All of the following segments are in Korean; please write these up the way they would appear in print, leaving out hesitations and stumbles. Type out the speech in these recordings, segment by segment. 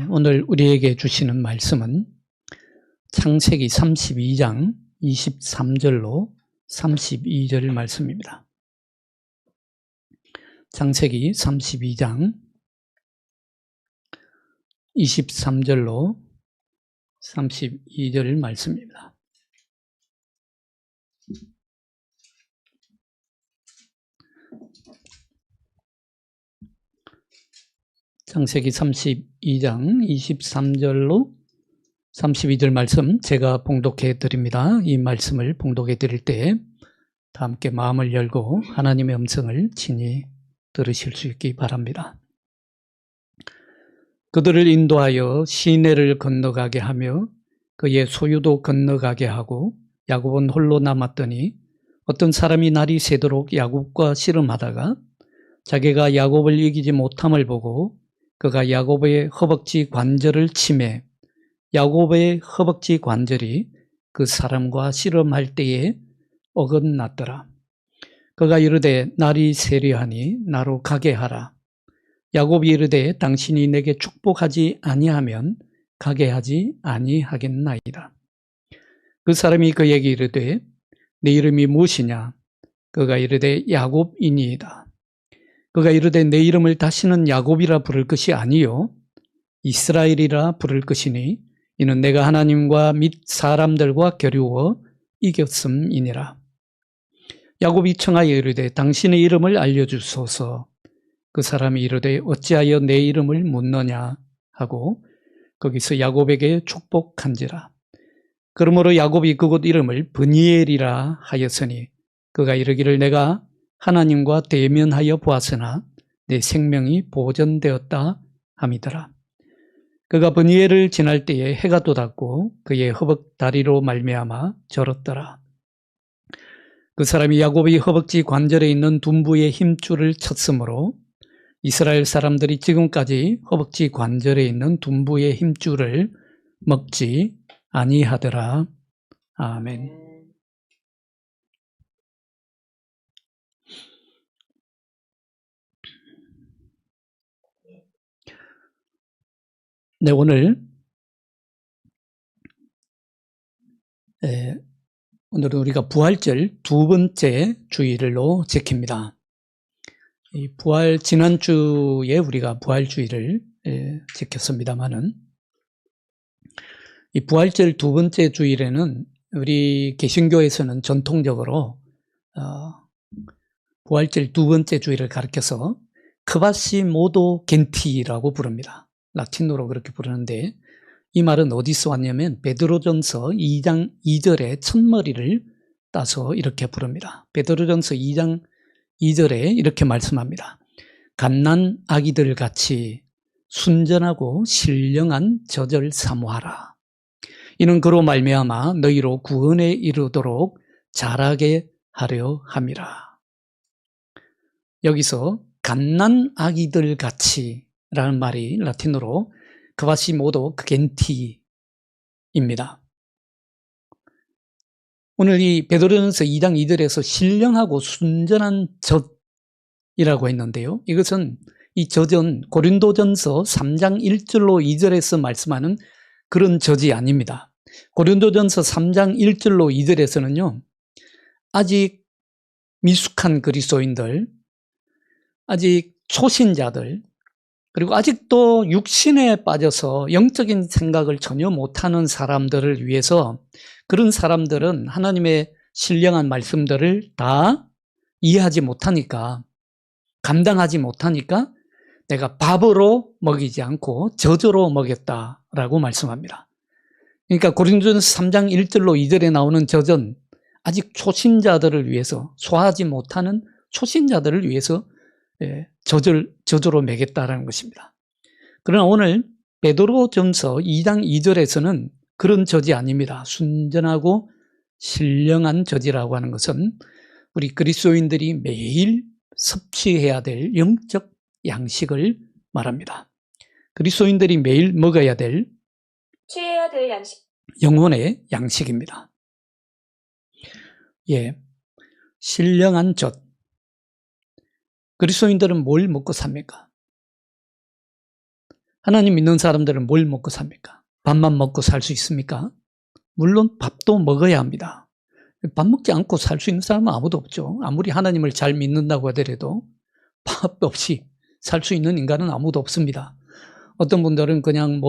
오늘 우리에게 주시는 말씀은 창세기 32장 23절로 32절 말씀입니다. 창세기 32장 23절로 32절 말씀입니다. 창세기 32장 23절로 32절 말씀 제가 봉독해 드립니다. 이 말씀을 봉독해 드릴 때 다 함께 마음을 열고 하나님의 음성을 친히 들으실 수 있기 바랍니다. 그들을 인도하여 시내를 건너가게 하며 그의 소유도 건너가게 하고 야곱은 홀로 남았더니 어떤 사람이 날이 새도록 야곱과 씨름하다가 자기가 야곱을 이기지 못함을 보고 그가 야곱의 허벅지 관절을 치매 야곱의 허벅지 관절이 그 사람과 씨름할 때에 어긋났더라. 그가 이르되 날이 세려하니 나로 가게 하라. 야곱이 이르되 당신이 내게 축복하지 아니하면 가게 하지 아니하겠나이다. 그 사람이 그에게 이르되 내 이름이 무엇이냐? 그가 이르되 야곱이니이다. 그가 이르되 내 이름을 다시는 야곱이라 부를 것이 아니요 이스라엘이라 부를 것이니 이는 내가 하나님과 및 사람들과 겨루어 이겼음이니라. 야곱이 청하여 이르되 당신의 이름을 알려주소서. 그 사람이 이르되 어찌하여 내 이름을 묻느냐 하고 거기서 야곱에게 축복한지라. 그러므로 야곱이 그곳 이름을 브니엘이라 하였으니 그가 이르기를 내가 하나님과 대면하여 보았으나 내 생명이 보존되었다 함이더라. 그가 브니엘을 지날 때에 해가 돋았고 그의 허벅 다리로 말미암아 절었더라. 그 사람이 야곱의 허벅지 관절에 있는 둔부의 힘줄을 쳤으므로 이스라엘 사람들이 지금까지 허벅지 관절에 있는 둔부의 힘줄을 먹지 아니하더라. 아멘. 네, 오늘은 우리가 부활절 두 번째 주일로 지킵니다. 이 지난주에 우리가 부활주일을 지켰습니다만은 이 부활절 두 번째 주일에는 우리 개신교에서는 전통적으로 부활절 두 번째 주일을 가리켜서 크바시모도 겐티라고 부릅니다. 라틴어로 그렇게 부르는데 이 말은 어디서 왔냐면 베드로전서 2장 2절의 첫머리를 따서 이렇게 부릅니다. 베드로전서 2장 2절에 이렇게 말씀합니다. 갓난 아기들 같이 순전하고 신령한 젖을 사모하라. 이는 그로 말미암아 너희로 구원에 이르도록 자라게 하려 함이라. 여기서 갓난 아기들 같이 라는 말이 라틴어로 크바시모도 겐티입니다. 오늘 이 베드로전서 2장 2절에서 신령하고 순전한 젖이라고 했는데요. 이것은 이 젖은 고린도전서 3장 1절로 2절에서 말씀하는 그런 젖이 아닙니다. 고린도전서 3장 1절로 2절에서는요. 아직 미숙한 그리스도인들, 아직 초신자들, 그리고 아직도 육신에 빠져서 영적인 생각을 전혀 못하는 사람들을 위해서 그런 사람들은 하나님의 신령한 말씀들을 다 이해하지 못하니까 감당하지 못하니까 내가 밥으로 먹이지 않고 젖으로 먹였다라고 말씀합니다. 그러니까 고린도전서 3장 1절로 2절에 나오는 젖은 아직 초신자들을 위해서 소화하지 못하는 초신자들을 위해서 젖으로 먹였다라는 것입니다. 그러나 오늘 베드로전서 2장 2절에서는 그런 젖이 아닙니다. 순전하고 신령한 젖이라고 하는 것은 우리 그리스도인들이 매일 섭취해야 될 영적 양식을 말합니다. 그리스도인들이 매일 먹어야 될 취해야 될 양식. 영혼의 양식입니다. 신령한 젖. 그리스도인들은 뭘 먹고 삽니까? 하나님 믿는 사람들은 뭘 먹고 삽니까? 밥만 먹고 살 수 있습니까? 물론 밥도 먹어야 합니다. 밥 먹지 않고 살 수 있는 사람은 아무도 없죠. 아무리 하나님을 잘 믿는다고 하더라도 밥 없이 살 수 있는 인간은 아무도 없습니다. 어떤 분들은 그냥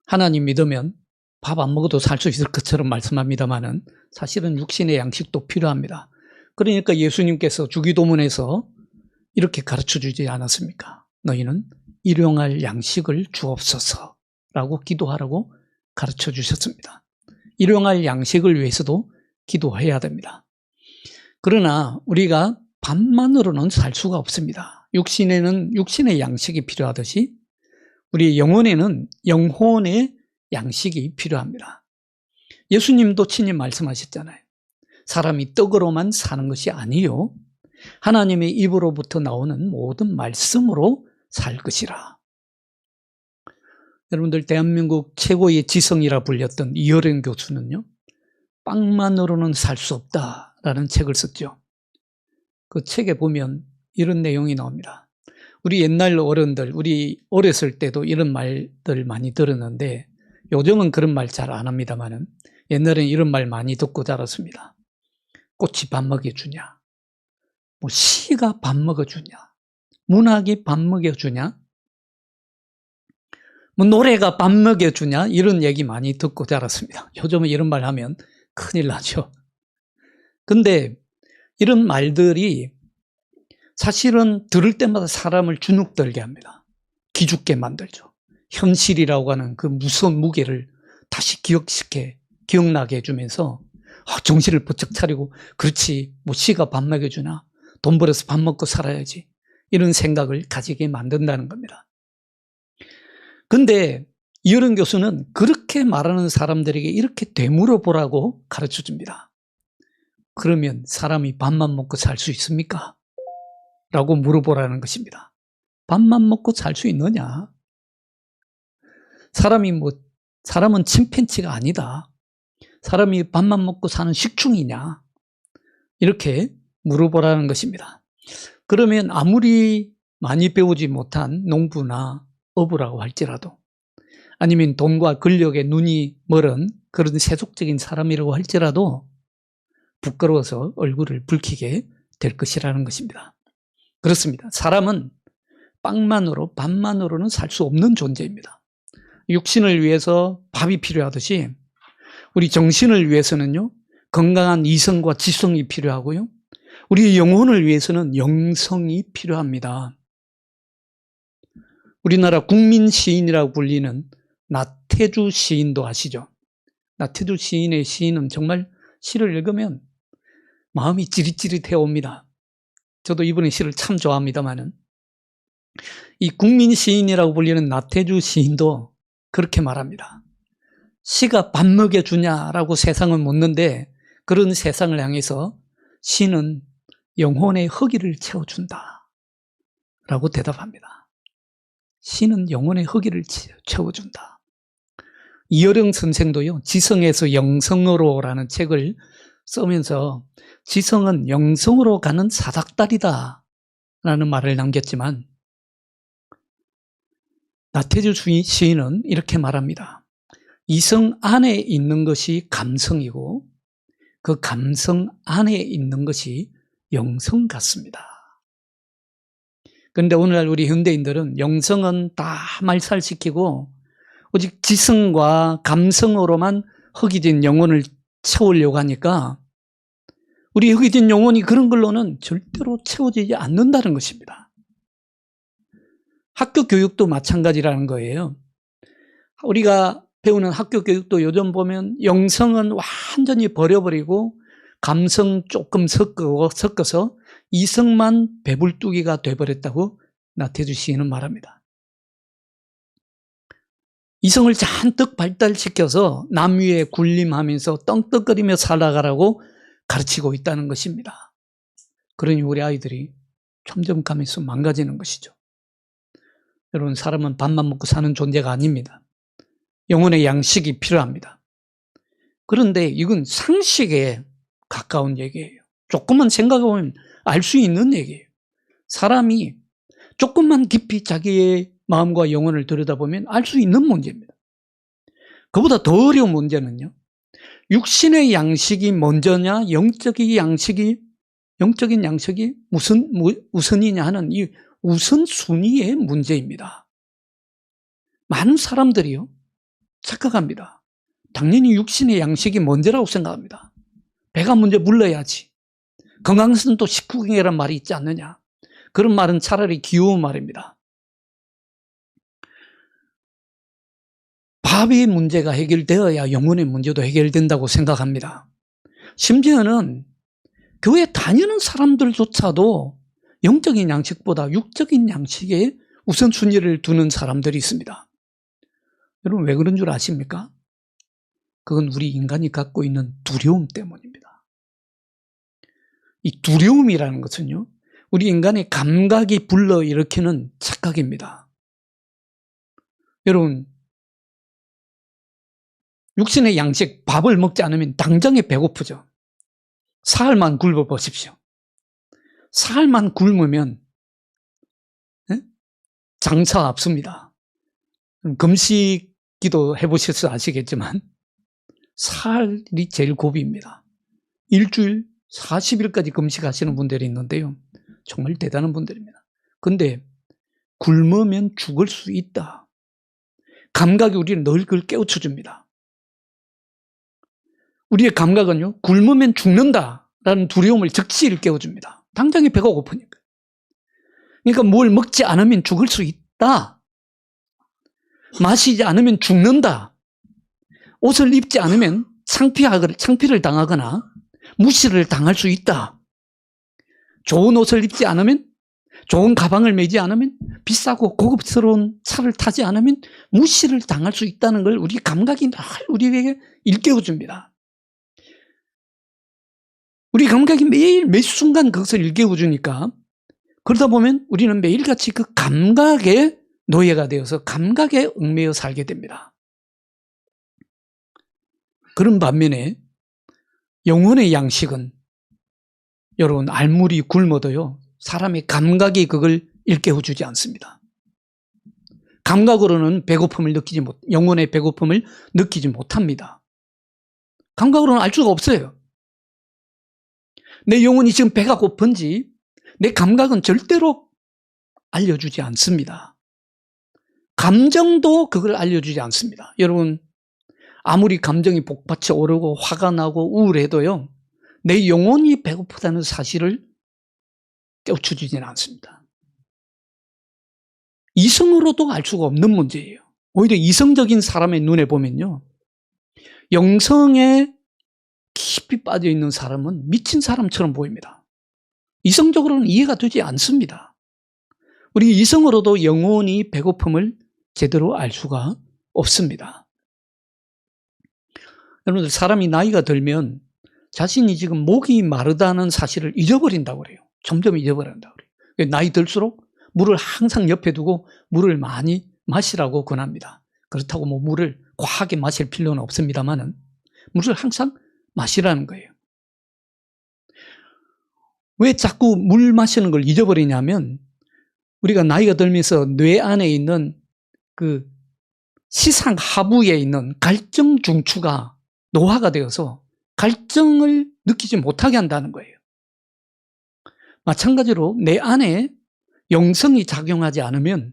하나님 믿으면 밥 안 먹어도 살 수 있을 것처럼 말씀합니다만은 사실은 육신의 양식도 필요합니다. 그러니까 예수님께서 주기도문에서 이렇게 가르쳐 주지 않았습니까? 너희는 일용할 양식을 주옵소서라고 기도하라고 가르쳐 주셨습니다. 일용할 양식을 위해서도 기도해야 됩니다. 그러나 우리가 밥만으로는 살 수가 없습니다. 육신에는 육신의 양식이 필요하듯이 우리 영혼에는 영혼의 양식이 필요합니다. 예수님도 친히 말씀하셨잖아요. 사람이 떡으로만 사는 것이 아니요 하나님의 입으로부터 나오는 모든 말씀으로 살 것이라. 여러분들 대한민국 최고의 지성이라 불렸던 이어령 교수는요. 빵만으로는 살 수 없다라는 책을 썼죠. 그 책에 보면 이런 내용이 나옵니다. 우리 옛날 어른들, 우리 어렸을 때도 이런 말들 많이 들었는데 요즘은 그런 말 잘 안 합니다만은 옛날엔 이런 말 많이 듣고 자랐습니다. 꽃이 밥 먹여주냐? 시가 밥 먹여주냐? 문학이 밥 먹여주냐? 노래가 밥 먹여주냐? 이런 얘기 많이 듣고 자랐습니다. 요즘은 이런 말 하면 큰일 나죠. 근데 이런 말들이 사실은 들을 때마다 사람을 주눅들게 합니다. 기죽게 만들죠. 현실이라고 하는 그 무서운 무게를 다시 기억나게 해주면서 정신을 번쩍 차리고 그렇지 시가 밥 먹여주나 돈 벌어서 밥 먹고 살아야지 이런 생각을 가지게 만든다는 겁니다. 근데 이어른 교수는 그렇게 말하는 사람들에게 이렇게 되물어보라고 가르쳐 줍니다. 그러면 사람이 밥만 먹고 살 수 있습니까? 라고 물어보라는 것입니다. 밥만 먹고 살 수 있느냐? 사람은 침팬지가 아니다. 사람이 밥만 먹고 사는 식충이냐? 이렇게 물어보라는 것입니다. 그러면 아무리 많이 배우지 못한 농부나 어부라고 할지라도 아니면 돈과 권력에 눈이 멀은 그런 세속적인 사람이라고 할지라도 부끄러워서 얼굴을 붉히게 될 것이라는 것입니다. 그렇습니다. 사람은 빵만으로 밥만으로는 살 수 없는 존재입니다. 육신을 위해서 밥이 필요하듯이 우리 정신을 위해서는요 건강한 이성과 지성이 필요하고요 우리 영혼을 위해서는 영성이 필요합니다. 우리나라 국민 시인이라고 불리는 나태주 시인도 아시죠? 나태주 시인의 시인은 정말 시를 읽으면 마음이 찌릿찌릿해 옵니다. 저도 이분의 시를 참 좋아합니다만은 이 국민 시인이라고 불리는 나태주 시인도 그렇게 말합니다. 시가 밥 먹여주냐라고 세상을 묻는데 그런 세상을 향해서 시는 영혼의 허기를 채워준다 라고 대답합니다. 시는 영혼의 허기를 채워준다. 이어령 선생도요 지성에서 영성으로라는 책을 쓰면서 지성은 영성으로 가는 사닥다리다 라는 말을 남겼지만 나태주 시인은 이렇게 말합니다. 이성 안에 있는 것이 감성이고 그 감성 안에 있는 것이 영성 같습니다. 그런데 오늘날 우리 현대인들은 영성은 다 말살시키고 오직 지성과 감성으로만 허기진 영혼을 채우려고 하니까 우리 허기진 영혼이 그런 걸로는 절대로 채워지지 않는다는 것입니다. 학교 교육도 마찬가지라는 거예요. 우리가 배우는 학교 교육도 요즘 보면 영성은 완전히 버려버리고 감성 조금 섞어서 이성만 배불뚝이가 돼버렸다고 나태주 시인은 말합니다. 이성을 잔뜩 발달시켜서 남 위에 군림하면서 떵떵거리며 살아가라고 가르치고 있다는 것입니다. 그러니 우리 아이들이 점점 가면서 망가지는 것이죠. 여러분, 사람은 밥만 먹고 사는 존재가 아닙니다. 영혼의 양식이 필요합니다. 그런데 이건 상식에 가까운 얘기예요. 조금만 생각해보면 알 수 있는 얘기예요. 사람이 조금만 깊이 자기의 마음과 영혼을 들여다보면 알 수 있는 문제입니다. 그보다 더 어려운 문제는요, 육신의 양식이 먼저냐, 영적인 양식이 우선이냐 하는 이 우선순위의 문제입니다. 많은 사람들이요, 착각합니다. 당연히 육신의 양식이 먼저라고 생각합니다. 배가 먼저 불러야지. 건강선도 식후경이라는 말이 있지 않느냐. 그런 말은 차라리 귀여운 말입니다. 밥의 문제가 해결되어야 영혼의 문제도 해결된다고 생각합니다. 심지어는 교회 다니는 사람들조차도 영적인 양식보다 육적인 양식에 우선순위를 두는 사람들이 있습니다. 여러분, 왜 그런 줄 아십니까? 그건 우리 인간이 갖고 있는 두려움 때문입니다. 이 두려움이라는 것은요, 우리 인간의 감각이 불러일으키는 착각입니다. 여러분, 육신의 양식, 밥을 먹지 않으면 당장에 배고프죠. 사흘만 굶어보십시오. 사흘만 굶으면 장사 앞섭니다. 금식기도 해보셔서 아시겠지만 사흘이 제일 고비입니다. 일주일 40일까지 금식하시는 분들이 있는데요, 정말 대단한 분들입니다. 근데 굶으면 죽을 수 있다. 감각이 우리를 늘 그걸 깨우쳐줍니다. 우리의 감각은요, 굶으면 죽는다라는 두려움을 즉시 일깨워줍니다. 당장에 배가 고프니까. 그러니까 뭘 먹지 않으면 죽을 수 있다. 마시지 않으면 죽는다. 옷을 입지 않으면 창피를 당하거나 무시를 당할 수 있다. 좋은 옷을 입지 않으면, 좋은 가방을 매지 않으면, 비싸고 고급스러운 차를 타지 않으면 무시를 당할 수 있다는 걸 우리 감각이 늘 우리에게 일깨워줍니다. 우리 감각이 매일 매 순간 그것을 일깨워주니까, 그러다 보면 우리는 매일같이 그 감각의 노예가 되어서 감각에 얽매여 살게 됩니다. 그런 반면에 영혼의 양식은, 여러분, 알물이 굶어도요, 사람의 감각이 그걸 일깨워주지 않습니다. 감각으로는 영혼의 배고픔을 느끼지 못합니다. 감각으로는 알 수가 없어요. 내 영혼이 지금 배가 고픈지 내 감각은 절대로 알려주지 않습니다. 감정도 그걸 알려주지 않습니다. 여러분, 아무리 감정이 복받쳐 오르고 화가 나고 우울해도요, 내 영혼이 배고프다는 사실을 깨우쳐주지는 않습니다. 이성으로도 알 수가 없는 문제예요. 오히려 이성적인 사람의 눈에 보면요, 영성에 깊이 빠져있는 사람은 미친 사람처럼 보입니다. 이성적으로는 이해가 되지 않습니다. 우리 이성으로도 영혼이 배고픔을 제대로 알 수가 없습니다. 여러분들, 사람이 나이가 들면 자신이 지금 목이 마르다는 사실을 잊어버린다고 그래요. 점점 잊어버린다고 그래요. 나이 들수록 물을 항상 옆에 두고 물을 많이 마시라고 권합니다. 그렇다고 뭐 물을 과하게 마실 필요는 없습니다만은 물을 항상 마시라는 거예요. 왜 자꾸 물 마시는 걸 잊어버리냐면, 우리가 나이가 들면서 뇌 안에 있는 그 시상 하부에 있는 갈증 중추가 노화가 되어서 갈증을 느끼지 못하게 한다는 거예요. 마찬가지로 내 안에 영성이 작용하지 않으면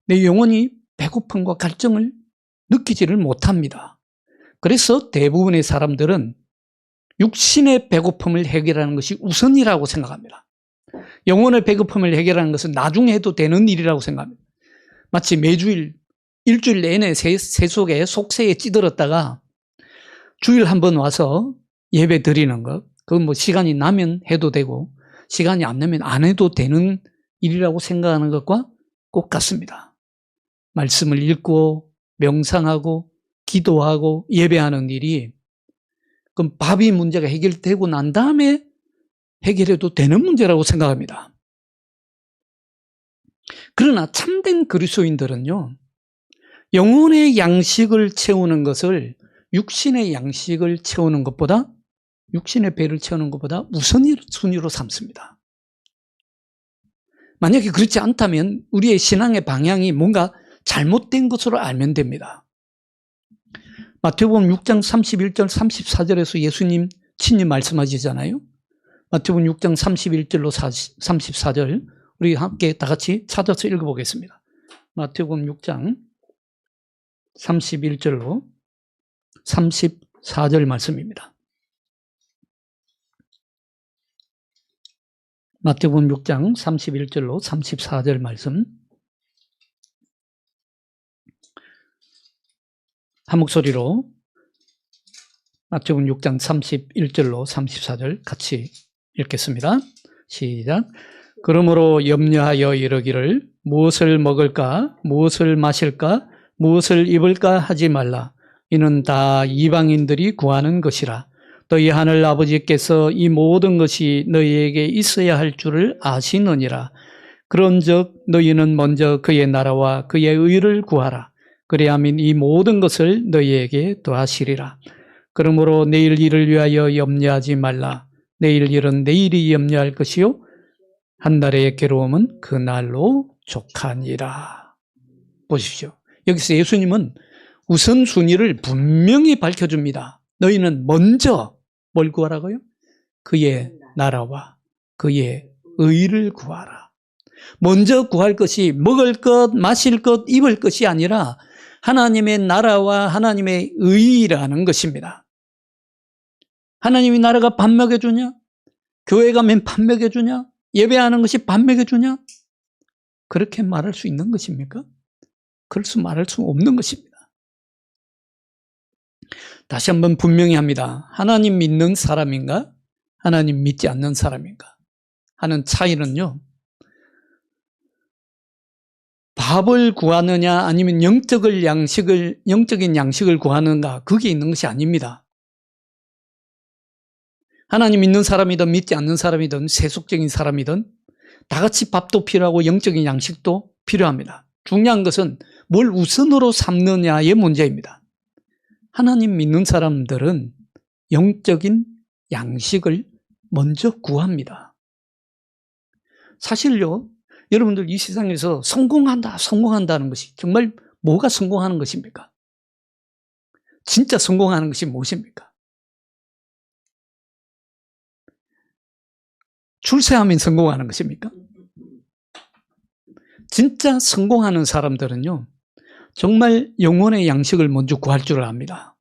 내 영혼이 배고픔과 갈증을 느끼지를 못합니다. 그래서 대부분의 사람들은 육신의 배고픔을 해결하는 것이 우선이라고 생각합니다. 영혼의 배고픔을 해결하는 것은 나중에 해도 되는 일이라고 생각합니다. 마치 매주일, 일주일 내내 세속에 속세에 찌들었다가 주일 한번 와서 예배 드리는 것, 그건 뭐 시간이 나면 해도 되고 시간이 안 나면 안 해도 되는 일이라고 생각하는 것과 꼭 같습니다. 말씀을 읽고 명상하고 기도하고 예배하는 일이, 그럼 밥이 문제가 해결되고 난 다음에 해결해도 되는 문제라고 생각합니다. 그러나 참된 그리스도인들은요, 영혼의 양식을 채우는 것을 육신의 양식을 채우는 것보다, 육신의 배를 채우는 것보다 우선순위로 삼습니다. 만약에 그렇지 않다면 우리의 신앙의 방향이 뭔가 잘못된 것으로 알면 됩니다. 마태복음 6장 31절 34절에서 예수님 친히 말씀하시잖아요. 마태복음 6장 31절로 34절 우리 함께 다 같이 찾아서 읽어보겠습니다. 마태복음 6장 31절로 34절 말씀입니다. 마태복음 6장 31절로 34절 말씀 한 목소리로 마태복음 6장 31절로 34절 같이 읽겠습니다. 시작. 그러므로 염려하여 이르기를 무엇을 먹을까 무엇을 마실까 무엇을 입을까 하지 말라. 이는 다 이방인들이 구하는 것이라. 너희 하늘 아버지께서 이 모든 것이 너희에게 있어야 할 줄을 아시느니라. 그런즉 너희는 먼저 그의 나라와 그의 의를 구하라. 그리하면 이 모든 것을 너희에게 더하시리라. 그러므로 내일 일을 위하여 염려하지 말라. 내일 일은 내일이 염려할 것이요 한 달의 괴로움은 그 날로 족하니라. 보십시오. 여기서 예수님은 우선순위를 분명히 밝혀줍니다. 너희는 먼저 뭘 구하라고요? 그의 나라와 그의 의를 구하라. 먼저 구할 것이 먹을 것, 마실 것, 입을 것이 아니라 하나님의 나라와 하나님의 의라는 것입니다. 하나님의 나라가 밥 먹여주냐? 교회 가면 밥 먹여주냐? 예배하는 것이 밥 먹여주냐? 그렇게 말할 수 있는 것입니까? 말할 수 없는 것입니다. 다시 한번 분명히 합니다. 하나님 믿는 사람인가? 하나님 믿지 않는 사람인가? 하는 차이는요. 밥을 구하느냐 아니면 영적인 양식을 구하는가 그게 있는 것이 아닙니다. 하나님 믿는 사람이든 믿지 않는 사람이든 세속적인 사람이든 다 같이 밥도 필요하고 영적인 양식도 필요합니다. 중요한 것은 뭘 우선으로 삼느냐의 문제입니다. 하나님 믿는 사람들은 영적인 양식을 먼저 구합니다. 사실요, 여러분들 이 세상에서 성공한다는 것이 정말 뭐가 성공하는 것입니까? 진짜 성공하는 것이 무엇입니까? 출세하면 성공하는 것입니까? 진짜 성공하는 사람들은요, 정말 영혼의 양식을 먼저 구할 줄 압니다.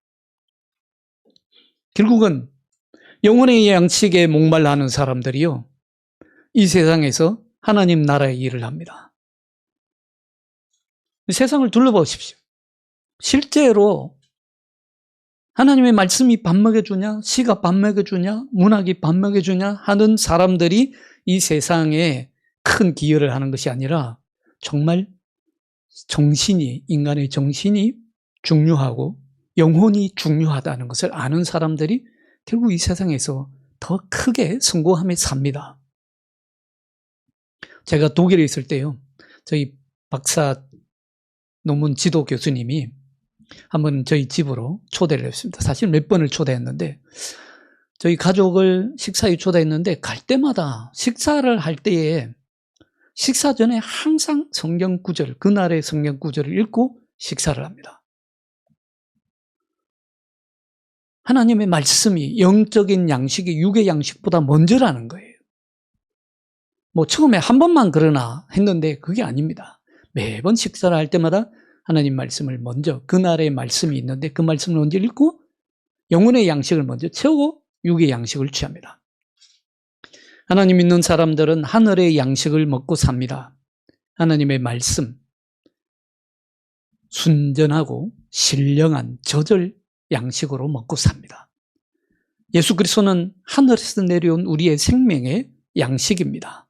결국은 영혼의 양식에 목말라 하는 사람들이요, 이 세상에서 하나님 나라의 일을 합니다. 세상을 둘러보십시오. 실제로 하나님의 말씀이 밥 먹여주냐, 시가 밥 먹여주냐, 문학이 밥 먹여주냐 하는 사람들이 이 세상에 큰 기여를 하는 것이 아니라 정말 인간의 정신이 중요하고 영혼이 중요하다는 것을 아는 사람들이 결국 이 세상에서 더 크게 성공하며 삽니다. 제가 독일에 있을 때요, 저희 박사 논문 지도 교수님이 한번 저희 집으로 초대를 했습니다. 사실 몇 번을 초대했는데, 저희 가족을 식사에 초대했는데, 갈 때마다 식사를 할 때에 식사 전에 항상 성경 구절, 그날의 성경 구절을 읽고 식사를 합니다. 하나님의 말씀이 영적인 양식이 육의 양식보다 먼저라는 거예요. 처음에 한 번만 그러나 했는데 그게 아닙니다. 매번 식사를 할 때마다 하나님 말씀을 먼저, 그날의 말씀이 있는데 그 말씀을 먼저 읽고 영혼의 양식을 먼저 채우고 육의 양식을 취합니다. 하나님 믿는 사람들은 하늘의 양식을 먹고 삽니다. 하나님의 말씀, 순전하고 신령한 저절 양식으로 먹고 삽니다. 예수 그리스도는 하늘에서 내려온 우리의 생명의 양식입니다.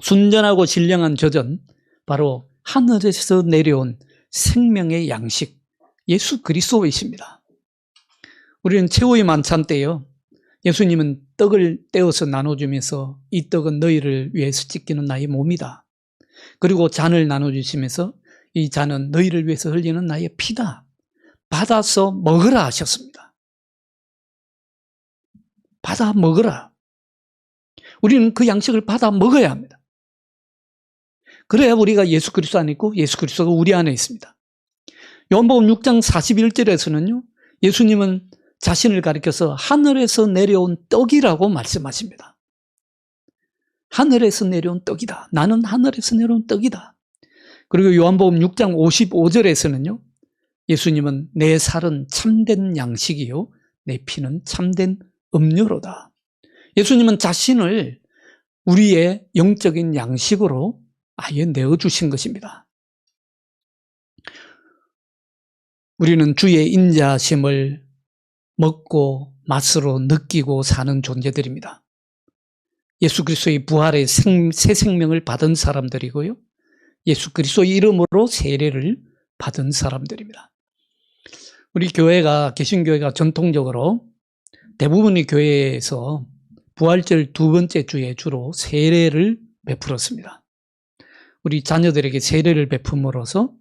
순전하고 신령한 저전, 바로 하늘에서 내려온 생명의 양식, 예수 그리스도이십니다. 우리는 최후의 만찬 때요, 예수님은 떡을 떼어서 나눠주면서 이 떡은 너희를 위해서 찢기는 나의 몸이다. 그리고 잔을 나눠주시면서 이 잔은 너희를 위해서 흘리는 나의 피다. 받아서 먹으라 하셨습니다. 받아 먹으라. 우리는 그 양식을 받아 먹어야 합니다. 그래야 우리가 예수 그리스도 안에 있고 예수 그리스도가 우리 안에 있습니다. 요한복음 6장 41절에서는요. 예수님은 자신을 가리켜서 하늘에서 내려온 떡이라고 말씀하십니다. 하늘에서 내려온 떡이다. 나는 하늘에서 내려온 떡이다. 그리고 요한복음 6장 55절에서는요. 예수님은 내 살은 참된 양식이요 내 피는 참된 음료로다. 예수님은 자신을 우리의 영적인 양식으로 아예 내어주신 것입니다. 우리는 주의 인자심을 먹고 맛으로 느끼고 사는 존재들입니다. 예수 그리스도의 부활의 새 생명을 받은 사람들이고요. 예수 그리스도의 이름으로 세례를 받은 사람들입니다. 우리 교회가 개신교회가 전통적으로 대부분의 교회에서 부활절 두 번째 주에 주로 세례를 베풀었습니다. 우리 자녀들에게 세례를 베품으로써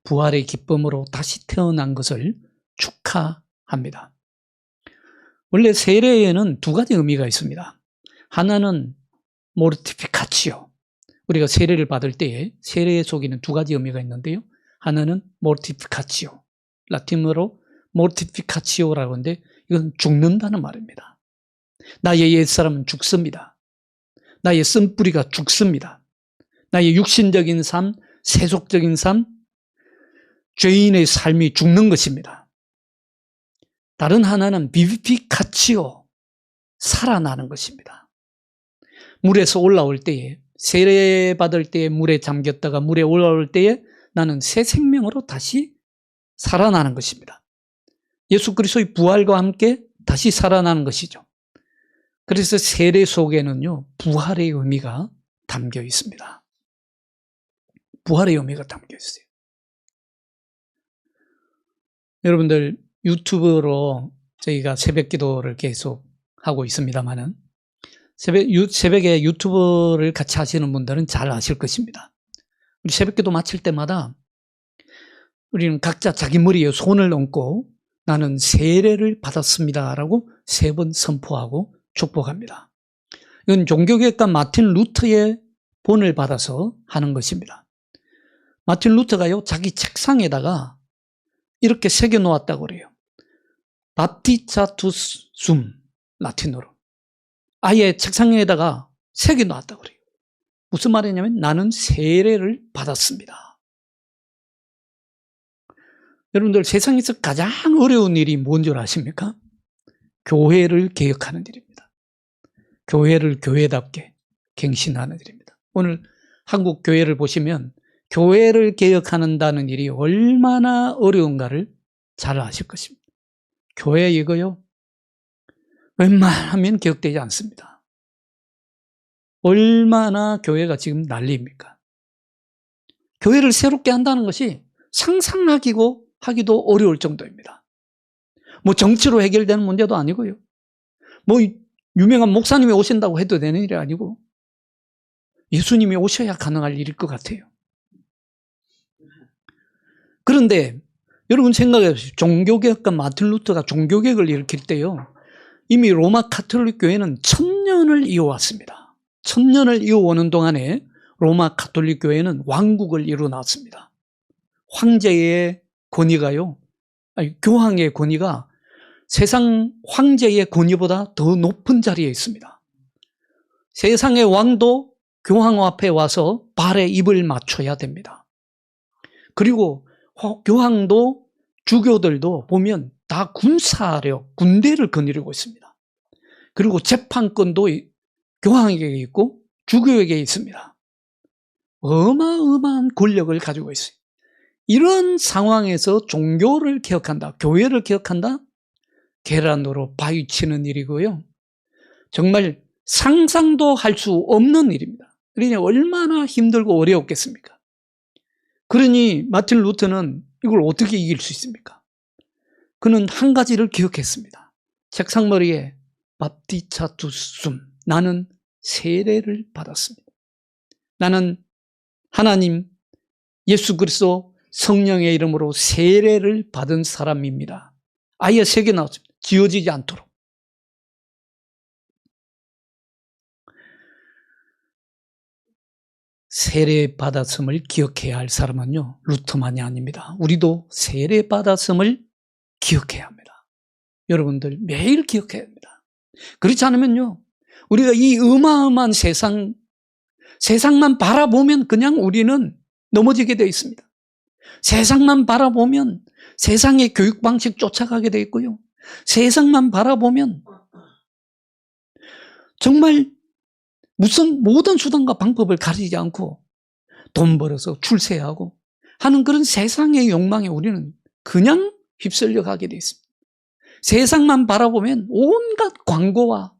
부활의 기쁨으로 다시 태어난 것을 축하합니다. 원래 세례에는 두 가지 의미가 있습니다. 하나는 모르티피카치오. 우리가 세례를 받을 때에 세례 속에는 두 가지 의미가 있는데요. 하나는 모르티피카치오. 라틴어로 모르티피카치오라고 하는데 이건 죽는다는 말입니다. 나의 옛사람은 죽습니다. 나의 쓴뿌리가 죽습니다. 나의 육신적인 삶, 세속적인 삶, 죄인의 삶이 죽는 것입니다. 다른 하나는 비비피카치오, 살아나는 것입니다. 물에서 올라올 때에, 세례받을 때에 물에 잠겼다가 물에 올라올 때에 나는 새 생명으로 다시 살아나는 것입니다. 예수 그리스도의 부활과 함께 다시 살아나는 것이죠. 그래서 세례 속에는요, 부활의 의미가 담겨 있습니다. 부활의 의미가 담겨 있어요. 여러분들 유튜브로 저희가 새벽 기도를 계속 하고 있습니다만은 새벽에 유튜브를 같이 하시는 분들은 잘 아실 것입니다. 우리 새벽 기도 마칠 때마다 우리는 각자 자기 머리에 손을 얹고 나는 세례를 받았습니다라고 3번 선포하고 축복합니다. 이건 종교개혁가 마틴 루터의 본을 받아서 하는 것입니다. 마틴 루터가요, 자기 책상에다가 이렇게 새겨 놓았다고 그래요. 바티차투스 숨, 라틴어로. 아예 책상에다가 새겨 놓았다고 그래요. 무슨 말이냐면 나는 세례를 받았습니다. 여러분들 세상에서 가장 어려운 일이 뭔 줄 아십니까? 교회를 개혁하는 일입니다. 교회를 교회답게 갱신하는 일입니다. 오늘 한국 교회를 보시면 교회를 개혁한다는 일이 얼마나 어려운가를 잘 아실 것입니다. 교회 이거요, 웬만하면 개혁되지 않습니다. 얼마나 교회가 지금 난리입니까? 교회를 새롭게 한다는 것이 상상하기도 어려울 정도입니다. 뭐 정치로 해결되는 문제도 아니고요. 뭐 유명한 목사님이 오신다고 해도 되는 일이 아니고 예수님이 오셔야 가능할 일일 것 같아요. 그런데 여러분 생각해 보세요. 종교개혁가 마틴 루터가 종교개혁을 일으킬 때요, 이미 로마 가톨릭 교회는 1000년을 이어왔습니다. 1000년을 이어오는 동안에 로마 가톨릭 교회는 왕국을 이루어놨습니다. 황제의 권위가요, 교황의 권위가 세상 황제의 권위보다 더 높은 자리에 있습니다. 세상의 왕도 교황 앞에 와서 발에 입을 맞춰야 됩니다. 그리고 교황도 주교들도 보면 다 군사력, 군대를 거느리고 있습니다. 그리고 재판권도 교황에게 있고 주교에게 있습니다. 어마어마한 권력을 가지고 있어요. 이런 상황에서 종교를 개혁한다, 교회를 개혁한다? 계란으로 바위치는 일이고요. 정말 상상도 할 수 없는 일입니다. 그러니 얼마나 힘들고 어려웠겠습니까? 그러니 마틴 루터는 이걸 어떻게 이길 수 있습니까? 그는 한 가지를 기억했습니다. 책상머리에 바티차투숨, 나는 세례를 받았습니다. 나는 하나님, 예수 그리스도 성령의 이름으로 세례를 받은 사람입니다. 아예 새겨 나왔습니다. 지워지지 않도록. 세례받았음을 기억해야 할 사람은요, 루터만이 아닙니다. 우리도 세례받았음을 기억해야 합니다. 여러분들 매일 기억해야 합니다. 그렇지 않으면요, 우리가 이 어마어마한 세상만 바라보면 그냥 우리는 넘어지게 되어 있습니다. 세상만 바라보면 세상의 교육 방식 쫓아가게 되어 있고요. 세상만 바라보면 정말 무슨 모든 수단과 방법을 가리지 않고 돈 벌어서 출세하고 하는 그런 세상의 욕망에 우리는 그냥 휩쓸려 가게 되어 있습니다. 세상만 바라보면 온갖 광고와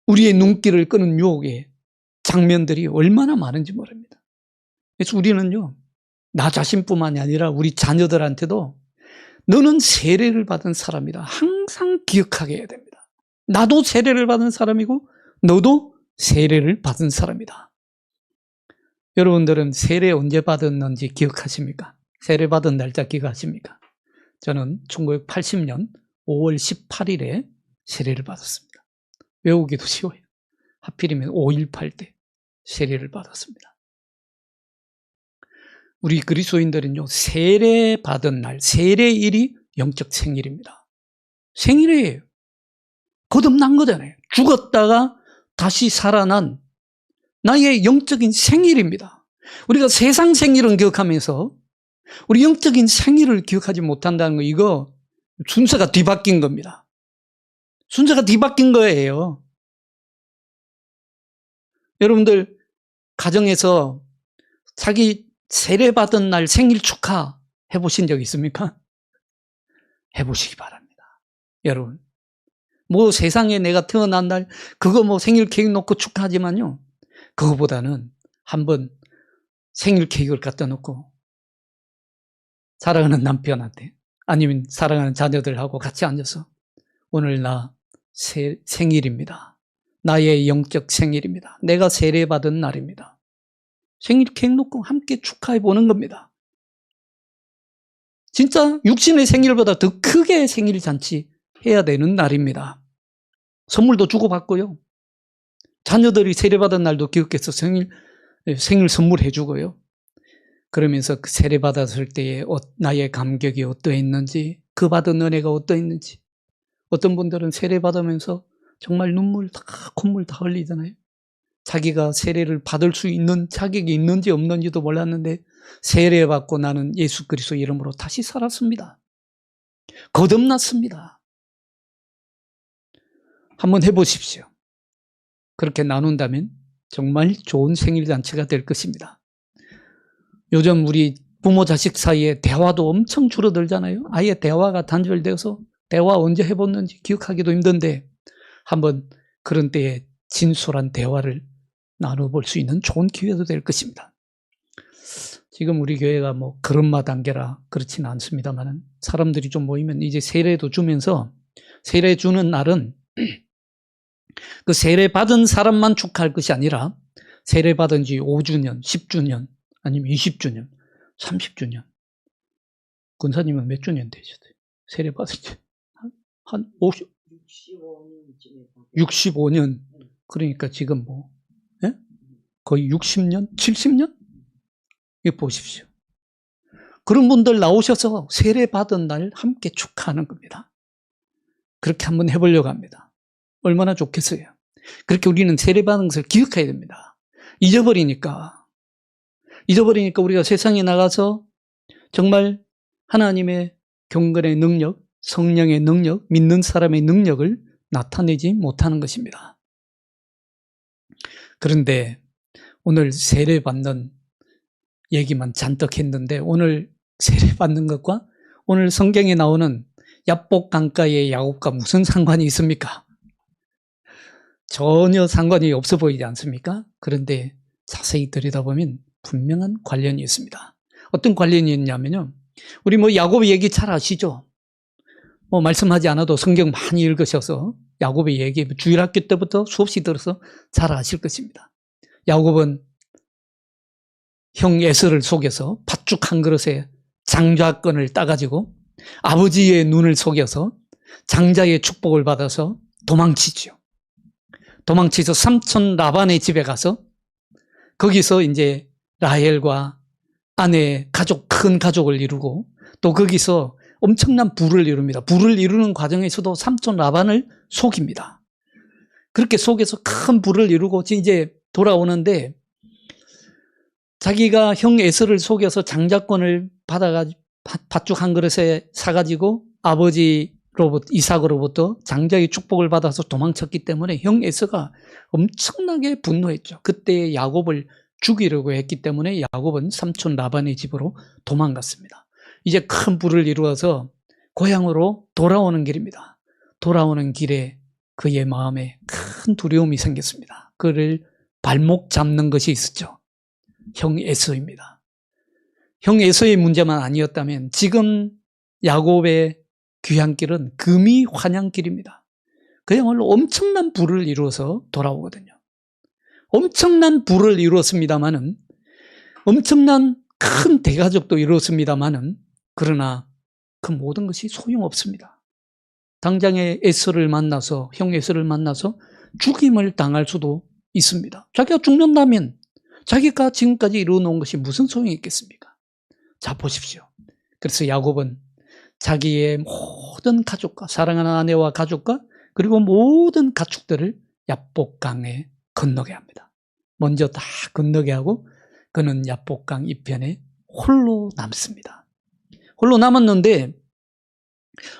우리의 눈길을 끄는 유혹의 장면들이 얼마나 많은지 모릅니다. 그래서 우리는요, 나 자신뿐만이 아니라 우리 자녀들한테도 너는 세례를 받은 사람이다, 항상 기억하게 해야 됩니다. 나도 세례를 받은 사람이고 너도 세례를 받은 사람이다. 여러분들은 세례 언제 받았는지 기억하십니까? 세례 받은 날짜 기억하십니까? 저는 1980년 5월 18일에 세례를 받았습니다. 외우기도 쉬워요. 하필이면 5.18 때 세례를 받았습니다. 우리 그리스도인들은요, 세례 받은 날, 세례일이 영적 생일입니다. 생일이에요. 거듭난 거잖아요. 죽었다가 다시 살아난 나의 영적인 생일입니다. 우리가 세상 생일은 기억하면서 우리 영적인 생일을 기억하지 못한다는 거, 이거 순서가 뒤바뀐 겁니다. 순서가 뒤바뀐 거예요. 여러분들 가정에서 자기 세례받은 날 생일 축하해 보신 적 있습니까? 해보시기 바랍니다. 여러분, 뭐 세상에 내가 태어난 날 그거 뭐 생일 케이크 놓고 축하하지만요, 그거보다는 한번 생일 케이크를 갖다 놓고 사랑하는 남편한테 아니면 사랑하는 자녀들하고 같이 앉아서 오늘 나 생일입니다. 나의 영적 생일입니다. 내가 세례받은 날입니다. 생일 케이크 놓고 함께 축하해 보는 겁니다. 진짜 육신의 생일보다 더 크게 생일 잔치 해야 되는 날입니다. 선물도 주고받고요. 자녀들이 세례받은 날도 기억해서 생일 선물해 주고요. 그러면서 그 세례받았을 때의 나의 감격이 어떠했는지, 그 받은 은혜가 어떠했는지. 어떤 분들은 세례받으면서 정말 눈물 다, 콧물 다 흘리잖아요. 자기가 세례를 받을 수 있는 자격이 있는지 없는지도 몰랐는데 세례받고 나는 예수 그리스도 이름으로 다시 살았습니다. 거듭났습니다. 한번 해보십시오. 그렇게 나눈다면 정말 좋은 생일잔치가 될 것입니다. 요즘 우리 부모 자식 사이에 대화도 엄청 줄어들잖아요. 아예 대화가 단절되어서 대화 언제 해봤는지 기억하기도 힘든데 한번 그런 때에 진솔한 대화를 나눠볼 수 있는 좋은 기회도 될 것입니다. 지금 우리 교회가 뭐 걸음마 단계라 그렇지는 않습니다만 사람들이 좀 모이면 이제 세례도 주면서 세례 주는 날은 그 세례 받은 사람만 축하할 것이 아니라 세례 받은 지 5주년, 10주년, 아니면 20주년, 30주년. 권사님은 몇 주년 되셨어요? 세례 받은 지 한 65년. 그러니까 지금 뭐 거의 60년, 70년? 이거 보십시오. 그런 분들 나오셔서 세례 받은 날 함께 축하하는 겁니다. 그렇게 한번 해보려고 합니다. 얼마나 좋겠어요. 그렇게 우리는 세례 받은 것을 기억해야 됩니다. 잊어버리니까 우리가 세상에 나가서 정말 하나님의 경건의 능력, 성령의 능력, 믿는 사람의 능력을 나타내지 못하는 것입니다. 그런데 오늘 세례 받는 얘기만 잔뜩 했는데 오늘 세례 받는 것과 오늘 성경에 나오는 야복 강가의 야곱과 무슨 상관이 있습니까? 전혀 상관이 없어 보이지 않습니까? 그런데 자세히 들여다보면 분명한 관련이 있습니다. 어떤 관련이 있냐면요, 우리 뭐 야곱 얘기 잘 아시죠? 뭐 말씀하지 않아도 성경 많이 읽으셔서 야곱의 얘기 주일학교 때부터 수없이 들어서 잘 아실 것입니다. 야곱은 형 에서를 속여서 팥죽 한 그릇에 장자권을 따가지고 아버지의 눈을 속여서 장자의 축복을 받아서 도망치죠. 도망치서 삼촌 라반의 집에 가서 거기서 이제 라헬과 아내 가족, 큰 가족을 이루고 또 거기서 엄청난 부를 이룹니다. 부를 이루는 과정에서도 삼촌 라반을 속입니다. 그렇게 속여서 큰 부를 이루고 이제 돌아오는데 자기가 형 에서를 속여서 장자권을 받아가지고 팥죽 한 그릇에 사가지고 이삭으로부터 장자의 축복을 받아서 도망쳤기 때문에 형 에서가 엄청나게 분노했죠. 그때 야곱을 죽이려고 했기 때문에 야곱은 삼촌 라반의 집으로 도망갔습니다. 이제 큰 부를 이루어서 고향으로 돌아오는 길입니다. 돌아오는 길에 그의 마음에 큰 두려움이 생겼습니다. 그를 발목 잡는 것이 있었죠. 형 에서입니다. 형 에서의 문제만 아니었다면 지금 야곱의 귀향길은 금이 환향길입니다. 그야말로 엄청난 부를 이루어서 돌아오거든요. 엄청난 부를 이루었습니다마는, 엄청난 큰 대가족도 이루었습니다마는, 그러나 그 모든 것이 소용없습니다. 당장에 에서를 만나서, 형 에서를 만나서 죽임을 당할 수도 있습니다. 자기가 죽는다면 자기가 지금까지 이루어놓은 것이 무슨 소용이 있겠습니까? 자, 보십시오. 그래서 야곱은 자기의 모든 가족과, 사랑하는 아내와 가족과, 그리고 모든 가축들을 야복강에 건너게 합니다. 먼저 다 건너게 하고 그는 야복강 이편에 홀로 남습니다. 홀로 남았는데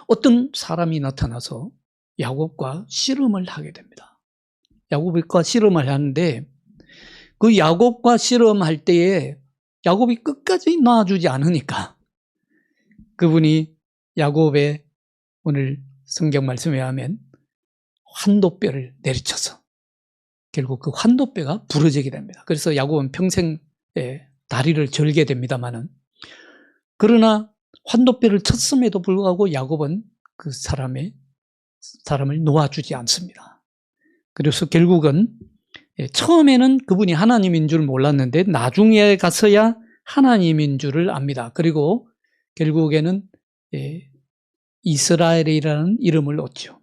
어떤 사람이 나타나서 야곱과 씨름을 하게 됩니다. 야곱과 씨름을 하는데 그 야곱과 씨름할 때에 야곱이 끝까지 놔주지 않으니까 그분이 야곱의 오늘 성경 말씀에 하면 환도뼈를 내리쳐서 결국 그 환도뼈가 부러지게 됩니다. 그래서 야곱은 평생 다리를 절게 됩니다만은, 그러나 환도뼈를 쳤음에도 불구하고 야곱은 그 사람을 놓아주지 않습니다. 그래서 결국은 처음에는 그분이 하나님인 줄 몰랐는데 나중에 가서야 하나님인 줄을 압니다. 그리고 결국에는 이스라엘이라는 이름을 얻죠.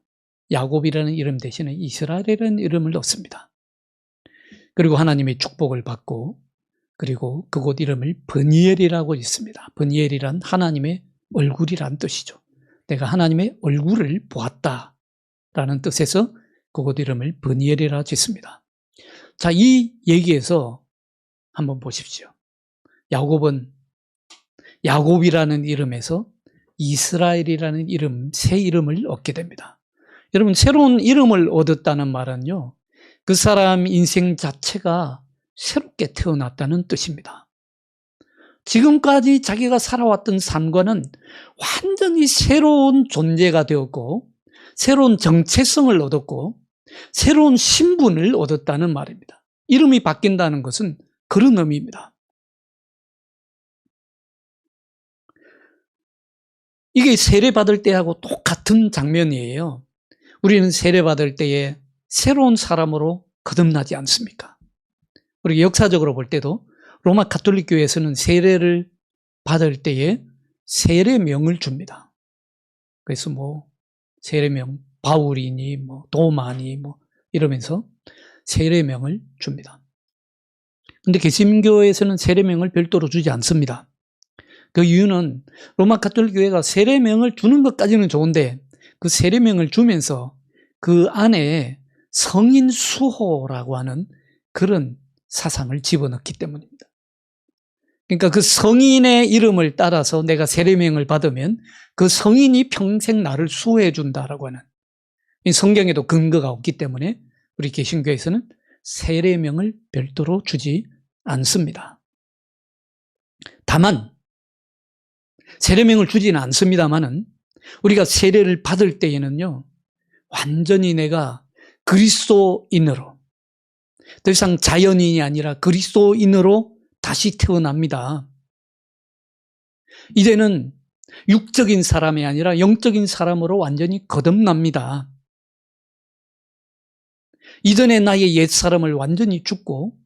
야곱이라는 이름 대신에 이스라엘이라는 이름을 얻습니다. 그리고 하나님의 축복을 받고, 그리고 그곳 이름을 브니엘이라고 있습니다. 브니엘이란 하나님의 얼굴이란 뜻이죠. 내가 하나님의 얼굴을 보았다라는 뜻에서 그곳 이름을 브니엘이라 짓습니다. 자, 이 얘기에서 한번 보십시오. 야곱은 야곱이라는 이름에서 이스라엘이라는 이름, 새 이름을 얻게 됩니다. 여러분, 새로운 이름을 얻었다는 말은요, 그 사람 인생 자체가 새롭게 태어났다는 뜻입니다. 지금까지 자기가 살아왔던 삶과는 완전히 새로운 존재가 되었고, 새로운 정체성을 얻었고, 새로운 신분을 얻었다는 말입니다. 이름이 바뀐다는 것은 그런 의미입니다. 이게 세례받을 때하고 똑같은 장면이에요. 우리는 세례받을 때에 새로운 사람으로 거듭나지 않습니까? 우리 역사적으로 볼 때도 로마 가톨릭 교회에서는 세례를 받을 때에 세례명을 줍니다. 그래서 세례명 바울이니 도마니 이러면서 세례명을 줍니다. 근데 개신교에서는 세례명을 별도로 주지 않습니다. 그 이유는 로마 가톨릭 교회가 세례명을 주는 것까지는 좋은데 그 세례명을 주면서 그 안에 성인 수호라고 하는 그런 사상을 집어넣기 때문입니다. 그러니까 그 성인의 이름을 따라서 내가 세례명을 받으면 그 성인이 평생 나를 수호해 준다라고 하는, 성경에도 근거가 없기 때문에 우리 개신교에서는 세례명을 별도로 주지 않습니다. 다만 세례명을 주지는 않습니다만은 우리가 세례를 받을 때에는요, 완전히 내가 그리스도인으로, 더 이상 자연인이 아니라 그리스도인으로 다시 태어납니다. 이제는 육적인 사람이 아니라 영적인 사람으로 완전히 거듭납니다. 이전의 나의 옛사람을 완전히 죽고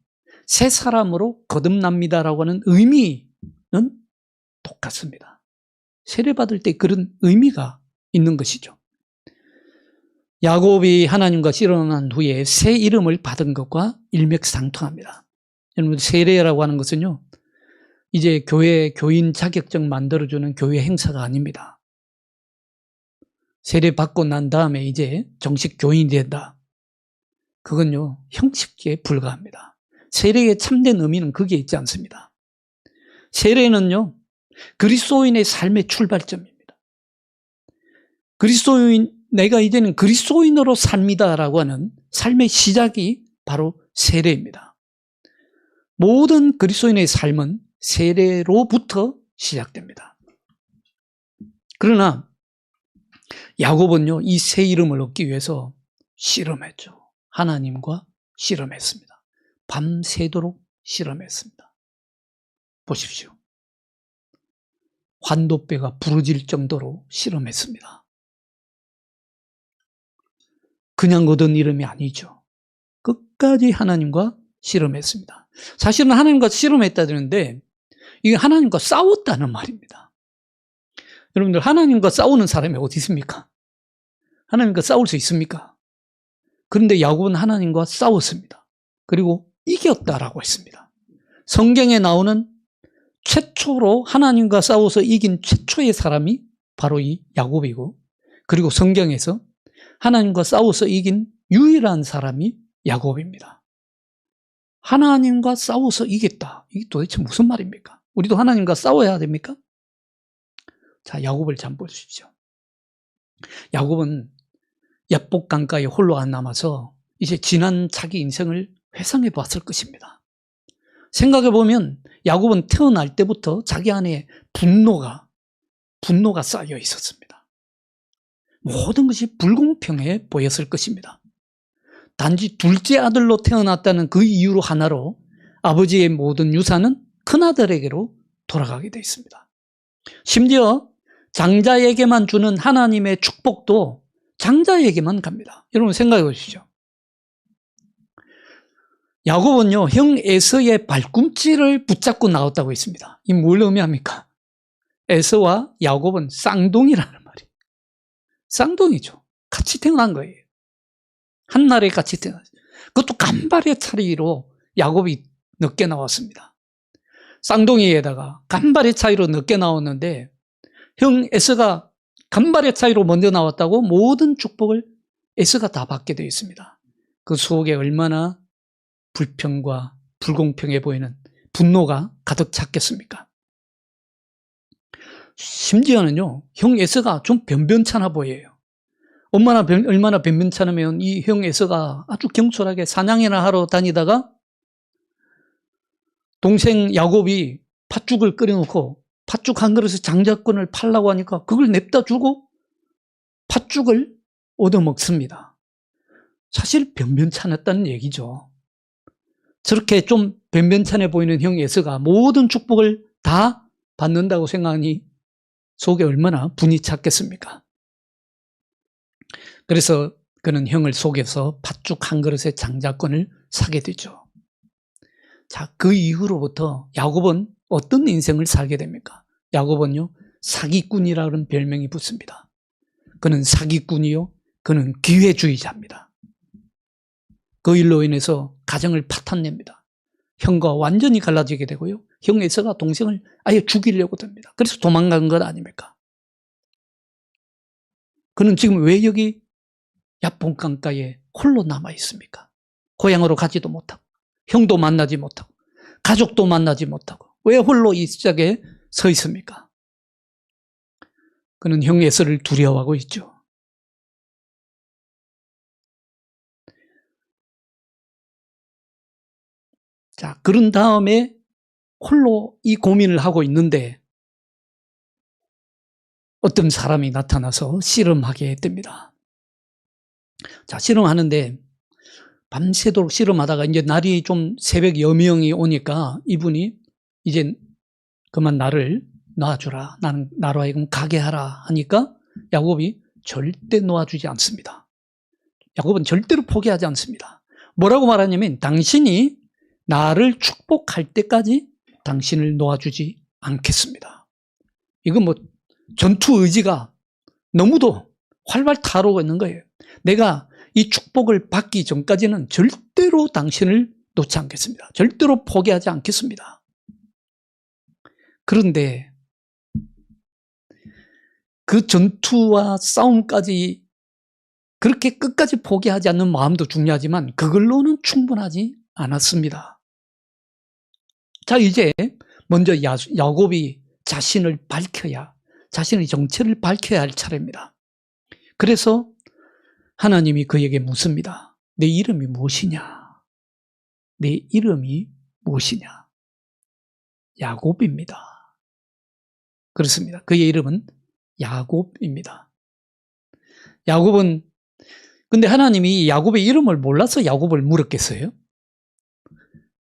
새 사람으로 거듭납니다라고 하는 의미는 똑같습니다. 세례받을 때 그런 의미가 있는 것이죠. 야곱이 하나님과 씨름한 후에 새 이름을 받은 것과 일맥상통합니다. 여러분, 세례라고 하는 것은요, 이제 교회 교인 자격증 만들어주는 교회 행사가 아닙니다. 세례 받고 난 다음에 이제 정식 교인이 된다. 그건요, 형식에 불과합니다. 세례의 참된 의미는 그게 있지 않습니다. 세례는요, 그리스도인의 삶의 출발점입니다. 내가 이제는 그리스도인으로 삽니다라고 하는 삶의 시작이 바로 세례입니다. 모든 그리스도인의 삶은 세례로부터 시작됩니다. 그러나 야곱은요, 이 새 이름을 얻기 위해서 씨름했죠. 하나님과 씨름했습니다. 밤새도록 씨름했습니다. 보십시오. 환도뼈가 부러질 정도로 씨름했습니다. 그냥 얻은 이름이 아니죠. 끝까지 하나님과 씨름했습니다. 사실은 하나님과 씨름했다는데 이게 하나님과 싸웠다는 말입니다. 여러분들, 하나님과 싸우는 사람이 어디 있습니까? 하나님과 싸울 수 있습니까? 그런데 야곱은 하나님과 싸웠습니다. 그리고 이겼다라고 했습니다. 성경에 나오는 최초로 하나님과 싸워서 이긴 최초의 사람이 바로 이 야곱이고, 그리고 성경에서 하나님과 싸워서 이긴 유일한 사람이 야곱입니다. 하나님과 싸워서 이겼다. 이게 도대체 무슨 말입니까? 우리도 하나님과 싸워야 됩니까? 자, 야곱을 잘 보십시오. 야곱은 야복 강가에 홀로 안 남아서 이제 지난 자기 인생을 회상해 봤을 것입니다. 생각해 보면 야곱은 태어날 때부터 자기 안에 분노가 쌓여 있었습니다. 모든 것이 불공평해 보였을 것입니다. 단지 둘째 아들로 태어났다는 그 이유로 하나로 아버지의 모든 유산은 큰아들에게로 돌아가게 되어 있습니다. 심지어 장자에게만 주는 하나님의 축복도 장자에게만 갑니다. 여러분 생각해 보십시오. 야곱은요, 형 에서의 발꿈치를 붙잡고 나왔다고 했습니다. 이 뭘 의미합니까? 에서와 야곱은 쌍둥이라는 말이에요. 쌍둥이죠. 같이 태어난 거예요. 한날에 같이 태어났어요. 그것도 간발의 차이로 야곱이 늦게 나왔습니다. 쌍둥이에다가 간발의 차이로 늦게 나왔는데 형 에서가 간발의 차이로 먼저 나왔다고 모든 축복을 에서가 다 받게 되어 있습니다. 그 속에 얼마나 불평과 불공평해 보이는 분노가 가득 찼겠습니까? 심지어는요, 형 에서가 좀 변변찮아 보여요. 얼마나 변변찮으면 이 형 에서가 아주 경솔하게 사냥이나 하러 다니다가 동생 야곱이 팥죽을 끓여놓고 팥죽 한 그릇에 장자권을 팔라고 하니까 그걸 냅다 주고 팥죽을 얻어먹습니다. 사실 변변찮았다는 얘기죠. 저렇게 좀 변변찮아 보이는 형 에서가 모든 축복을 다 받는다고 생각하니 속에 얼마나 분이 찼겠습니까? 그래서 그는 형을 속여서 팥죽 한 그릇에 장자권을 사게 되죠. 자, 그 이후로부터 야곱은 어떤 인생을 살게 됩니까? 야곱은요, 사기꾼이라는 별명이 붙습니다. 그는 사기꾼이요, 그는 기회주의자입니다. 그 일로 인해서 가정을 파탄냅니다. 형과 완전히 갈라지게 되고요, 형 에서가 동생을 아예 죽이려고 듭니다. 그래서 도망간 것 아닙니까? 그는 지금 왜 여기 야복 강가에 홀로 남아 있습니까? 고향으로 가지도 못하고, 형도 만나지 못하고, 가족도 만나지 못하고, 왜 홀로 이 시작에 서 있습니까? 그는 형 에서를 두려워하고 있죠. 자, 그런 다음에 홀로 이 고민을 하고 있는데 어떤 사람이 나타나서 씨름하게 됩니다. 자, 씨름하는데 밤새도록 씨름하다가 이제 날이 좀 새벽 여명이 오니까 이분이 이제 그만 나를 놔주라. 나로 하여금 가게 하라 하니까 야곱이 절대 놓아주지 않습니다. 야곱은 절대로 포기하지 않습니다. 뭐라고 말하냐면 당신이 나를 축복할 때까지 당신을 놓아주지 않겠습니다. 이건 뭐 전투 의지가 너무도 활발 타오르고 있는 거예요. 내가 이 축복을 받기 전까지는 절대로 당신을 놓지 않겠습니다. 절대로 포기하지 않겠습니다. 그런데 그 전투와 싸움까지 그렇게 끝까지 포기하지 않는 마음도 중요하지만 그걸로는 충분하지 않았습니다. 자, 이제 먼저 야곱이 자신을 밝혀야, 자신의 정체를 밝혀야 할 차례입니다. 그래서 하나님이 그에게 묻습니다. 내 이름이 무엇이냐? 내 이름이 무엇이냐? 야곱입니다. 그렇습니다. 그의 이름은 야곱입니다. 야곱은, 근데 하나님이 야곱의 이름을 몰라서 야곱을 물었겠어요?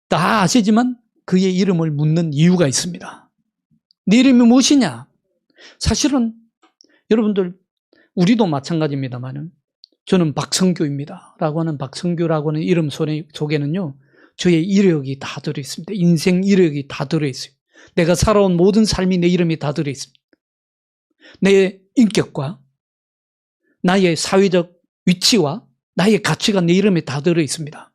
다 아시지만 그의 이름을 묻는 이유가 있습니다. 네 이름이 무엇이냐? 사실은 여러분들, 우리도 마찬가지입니다만은 저는 박성규입니다 라고 하는 박성규라고 하는 이름 속에는요, 저의 이력이 다 들어있습니다. 인생 이력이 다 들어있어요. 내가 살아온 모든 삶이 내 이름이 다 들어있습니다. 내 인격과 나의 사회적 위치와 나의 가치가 내 이름에 다 들어있습니다.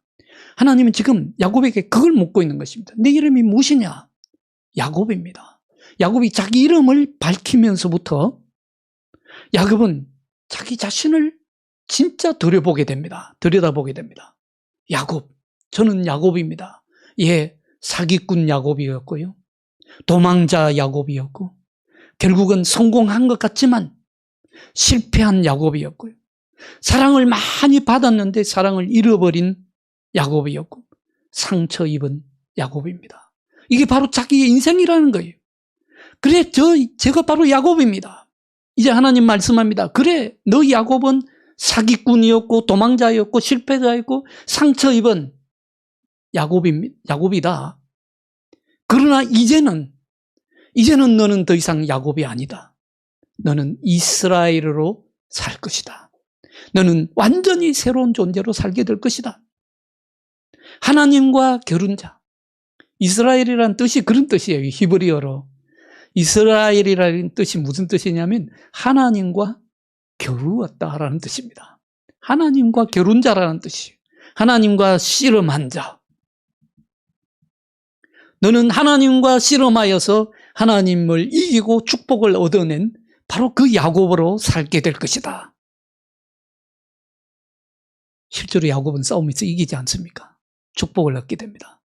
하나님은 지금 야곱에게 그걸 묻고 있는 것입니다. 내 이름이 무엇이냐? 야곱입니다. 야곱이 자기 이름을 밝히면서부터 야곱은 자기 자신을 진짜 들여다보게 됩니다. 야곱, 저는 야곱입니다. 예, 사기꾼 야곱이었고요. 도망자 야곱이었고, 결국은 성공한 것 같지만 실패한 야곱이었고요. 사랑을 많이 받았는데 사랑을 잃어버린 야곱이었고, 상처 입은 야곱입니다. 이게 바로 자기의 인생이라는 거예요. 그래, 제가 바로 야곱입니다. 이제 하나님 말씀합니다. 그래, 너 야곱은 사기꾼이었고 도망자였고 실패자였고 상처 입은 야곱이다. 그러나 이제는 너는 더 이상 야곱이 아니다. 너는 이스라엘으로 살 것이다. 너는 완전히 새로운 존재로 살게 될 것이다. 하나님과 겨룬자. 이스라엘이라는 뜻이 그런 뜻이에요. 히브리어로. 이스라엘이라는 뜻이 무슨 뜻이냐면 하나님과 겨루었다라는 뜻입니다. 하나님과 겨룬 자라는 뜻이에요. 하나님과 씨름한 자. 너는 하나님과 씨름하여서 하나님을 이기고 축복을 얻어낸 바로 그 야곱으로 살게 될 것이다. 실제로 야곱은 싸움에서 이기지 않습니까? 축복을 얻게 됩니다.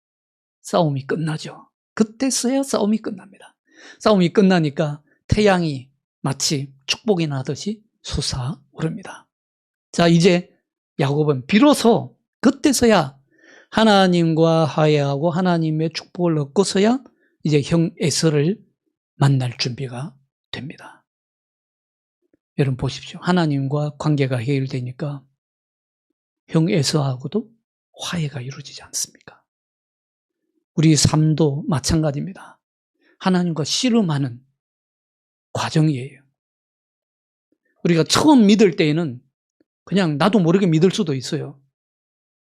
싸움이 끝나죠. 그때서야 싸움이 끝납니다. 싸움이 끝나니까 태양이 마치 축복이 나듯이 솟아오릅니다. 자, 이제 야곱은 비로소 그때서야 하나님과 화해하고 하나님의 축복을 얻고서야 이제 형 에서를 만날 준비가 됩니다. 여러분 보십시오. 하나님과 관계가 해결되니까 형 에서하고도 화해가 이루어지지 않습니까? 우리 삶도 마찬가지입니다. 하나님과 씨름하는 과정이에요. 우리가 처음 믿을 때에는 그냥 나도 모르게 믿을 수도 있어요.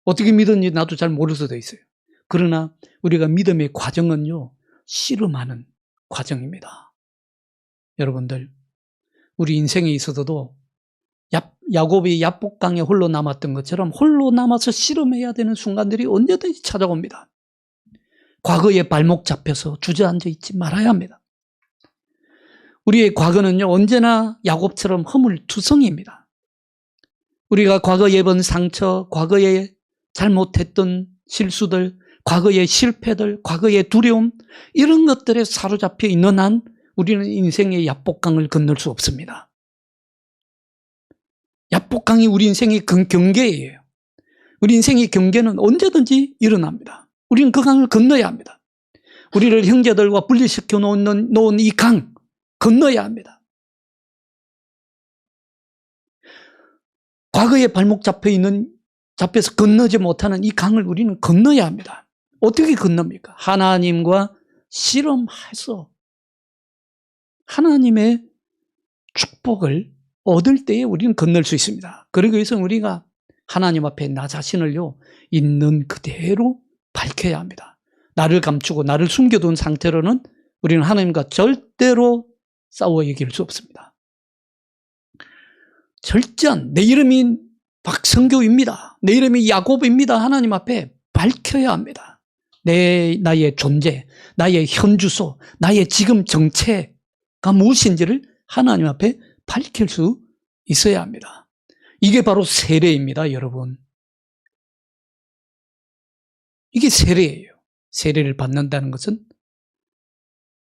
어떻게 믿었는지 나도 잘 모를 수도 있어요. 그러나 우리가 믿음의 과정은요, 씨름하는 과정입니다. 여러분들, 우리 인생에 있어서도 야곱이 야복강에 홀로 남았던 것처럼 홀로 남아서 씨름해야 되는 순간들이 언제든지 찾아옵니다. 과거에 발목 잡혀서 주저앉아 있지 말아야 합니다. 우리의 과거는요, 언제나 야곱처럼 허물투성이입니다. 우리가 과거에 본 상처, 과거에 잘못했던 실수들, 과거의 실패들, 과거의 두려움, 이런 것들에 사로잡혀 있는 한 우리는 인생의 야복강을 건널 수 없습니다. 야복강이 우리 인생의 경계예요. 우리 인생의 경계는 언제든지 일어납니다. 우리는 그 강을 건너야 합니다. 우리를 형제들과 분리시켜 놓은 이 강, 건너야 합니다. 과거에 발목 잡혀서 건너지 못하는 이 강을 우리는 건너야 합니다. 어떻게 건넙니까? 하나님과 씨름해서 하나님의 축복을 얻을 때에 우리는 건널 수 있습니다. 그러기 위해서 우리가 하나님 앞에 나 자신을요, 있는 그대로 밝혀야 합니다. 나를 감추고 나를 숨겨둔 상태로는 우리는 하나님과 절대로 싸워 이길 수 없습니다. 절전, 내 이름이 박성교입니다. 내 이름이 야곱입니다. 하나님 앞에 밝혀야 합니다. 나의 존재, 나의 현주소, 나의 지금 정체가 무엇인지를 하나님 앞에 밝힐 수 있어야 합니다. 이게 바로 세례입니다, 여러분. 이게 세례예요. 세례를 받는다는 것은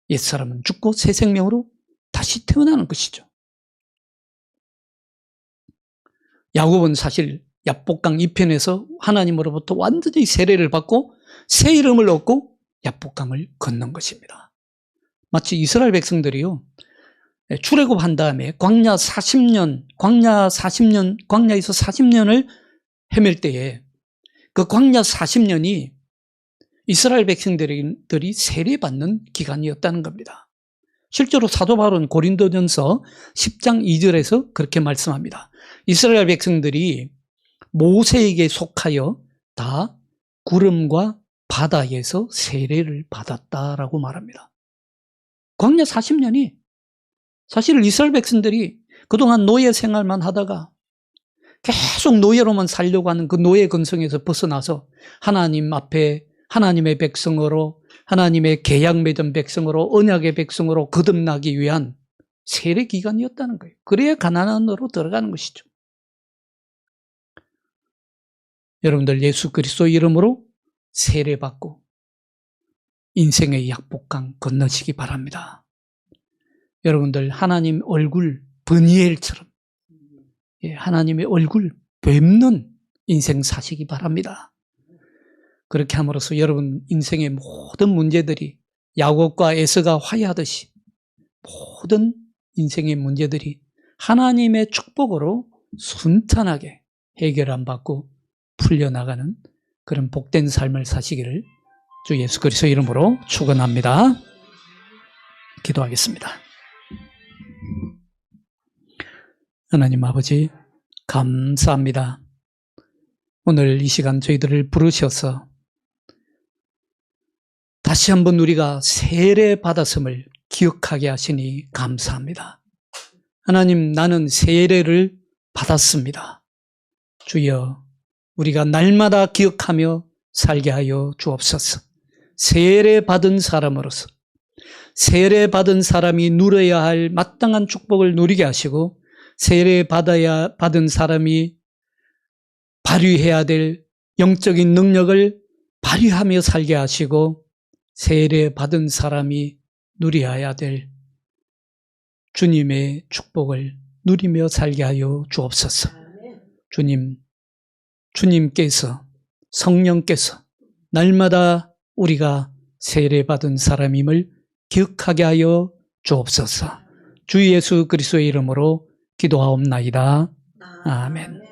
옛사람은 죽고 새 생명으로 다시 태어나는 것이죠. 야곱은 사실 야복강 2편에서 하나님으로부터 완전히 세례를 받고 새 이름을 얻고 야복강을 건넌 것입니다. 마치 이스라엘 백성들이요, 출애굽한 다음에 광야에서 40년을 헤맬 때에 그 광야 40년이 이스라엘 백성들이 세례받는 기간이었다는 겁니다. 실제로 사도 바울은 고린도전서 10장 2절에서 그렇게 말씀합니다. 이스라엘 백성들이 모세에게 속하여 다 구름과 바다에서 세례를 받았다라고 말합니다. 광야 40년이 사실 이스라엘 백성들이 그동안 노예 생활만 하다가 계속 노예로만 살려고 하는 그 노예 근성에서 벗어나서 하나님 앞에 하나님의 백성으로, 하나님의 계약 맺은 백성으로, 언약의 백성으로 거듭나기 위한 세례 기간이었다는 거예요. 그래야 가나안으로 들어가는 것이죠. 여러분들 예수 그리스도 이름으로 세례받고 인생의 약복강 건너시기 바랍니다. 여러분들 하나님 얼굴 브니엘처럼 하나님의 얼굴 뵙는 인생 사시기 바랍니다. 그렇게 함으로써 여러분 인생의 모든 문제들이 야곱과 에서가 화해하듯이 모든 인생의 문제들이 하나님의 축복으로 순탄하게 해결 안 받고 풀려나가는 그런 복된 삶을 사시기를 주 예수 그리스도 이름으로 축원합니다. 기도하겠습니다. 하나님 아버지 감사합니다. 오늘 이 시간 저희들을 부르셔서 다시 한번 우리가 세례 받았음을 기억하게 하시니 감사합니다. 하나님, 나는 세례를 받았습니다. 주여, 우리가 날마다 기억하며 살게 하여 주옵소서. 세례 받은 사람으로서 세례 받은 사람이 누려야 할 마땅한 축복을 누리게 하시고 세례 받은 사람이 발휘해야 될 영적인 능력을 발휘하며 살게 하시고 세례 받은 사람이 누려야 될 주님의 축복을 누리며 살게 하여 주옵소서. 주님께서 성령께서 날마다 우리가 세례 받은 사람임을 기억하게 하여 주옵소서. 주 예수 그리스도의 이름으로 기도하옵나이다. 아멘.